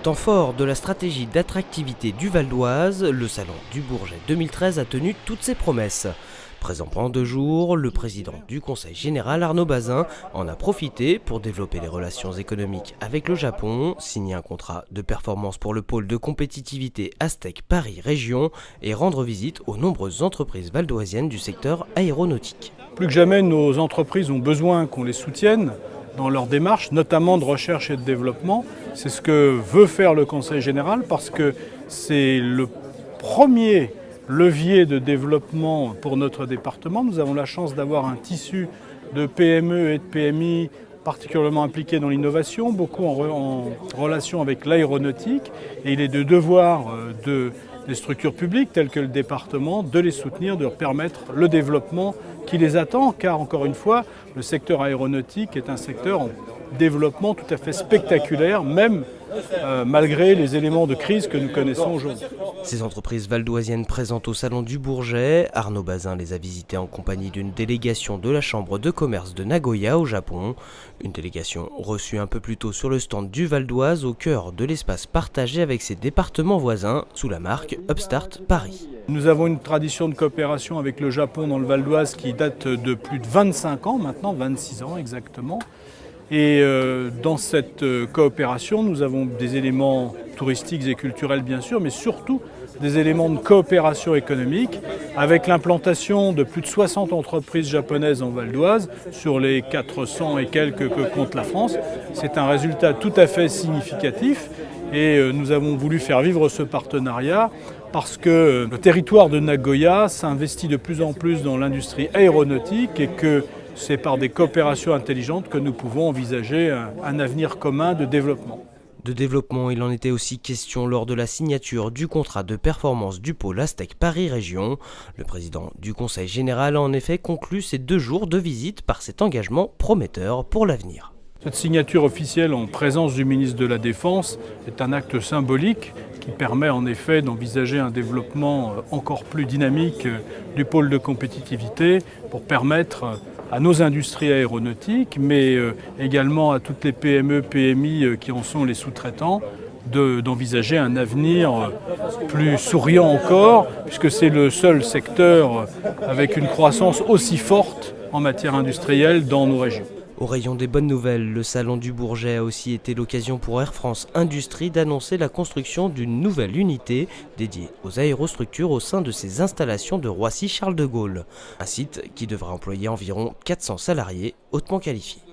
Temps fort de la stratégie d'attractivité du Val d'Oise, le salon du Bourget 2013 a tenu toutes ses promesses. Présent pendant 2 jours, le président du Conseil général Arnaud Bazin en a profité pour développer les relations économiques avec le Japon, signer un contrat de performance pour le pôle de compétitivité Aztec Paris Région et rendre visite aux nombreuses entreprises valdoisiennes du secteur aéronautique. Plus que jamais, nos entreprises ont besoin qu'on les soutienne dans leur démarche, notamment de recherche et de développement. C'est ce que veut faire le Conseil général parce que c'est le premier levier de développement pour notre département. Nous avons la chance d'avoir un tissu de PME et de PMI particulièrement impliqués dans l'innovation, beaucoup en relation avec l'aéronautique. Et il est de devoir des structures publiques telles que le département de les soutenir, de leur permettre le développement qui les attend, car encore une fois, le secteur aéronautique est un secteur en développement tout à fait spectaculaire, même malgré les éléments de crise que nous connaissons aujourd'hui. Ces entreprises valdoisiennes présentes au salon du Bourget, Arnaud Bazin les a visitées en compagnie d'une délégation de la Chambre de commerce de Nagoya au Japon. Une délégation reçue un peu plus tôt sur le stand du Val d'Oise au cœur de l'espace partagé avec ses départements voisins sous la marque Upstart Paris. Nous avons une tradition de coopération avec le Japon dans le Val d'Oise qui date de plus de 25 ans maintenant, 26 ans exactement. Et dans cette coopération, nous avons des éléments touristiques et culturels bien sûr, mais surtout des éléments de coopération économique avec l'implantation de plus de 60 entreprises japonaises en Val d'Oise sur les 400 et quelques que compte la France. C'est un résultat tout à fait significatif et nous avons voulu faire vivre ce partenariat parce que le territoire de Nagoya s'investit de plus en plus dans l'industrie aéronautique et que c'est par des coopérations intelligentes que nous pouvons envisager un avenir commun de développement. De développement, il en était aussi question lors de la signature du contrat de performance du pôle Aztec Paris Région. Le président du Conseil général a en effet conclu ces 2 jours de visite par cet engagement prometteur pour l'avenir. Cette signature officielle en présence du ministre de la Défense est un acte symbolique qui permet en effet d'envisager un développement encore plus dynamique du pôle de compétitivité pour permettre à nos industries aéronautiques, mais également à toutes les PME, PMI qui en sont les sous-traitants, d'envisager un avenir plus souriant encore, puisque c'est le seul secteur avec une croissance aussi forte en matière industrielle dans nos régions. Au rayon des bonnes nouvelles, le salon du Bourget a aussi été l'occasion pour Air France Industrie d'annoncer la construction d'une nouvelle unité dédiée aux aérostructures au sein de ses installations de Roissy-Charles de Gaulle. Un site qui devra employer environ 400 salariés hautement qualifiés.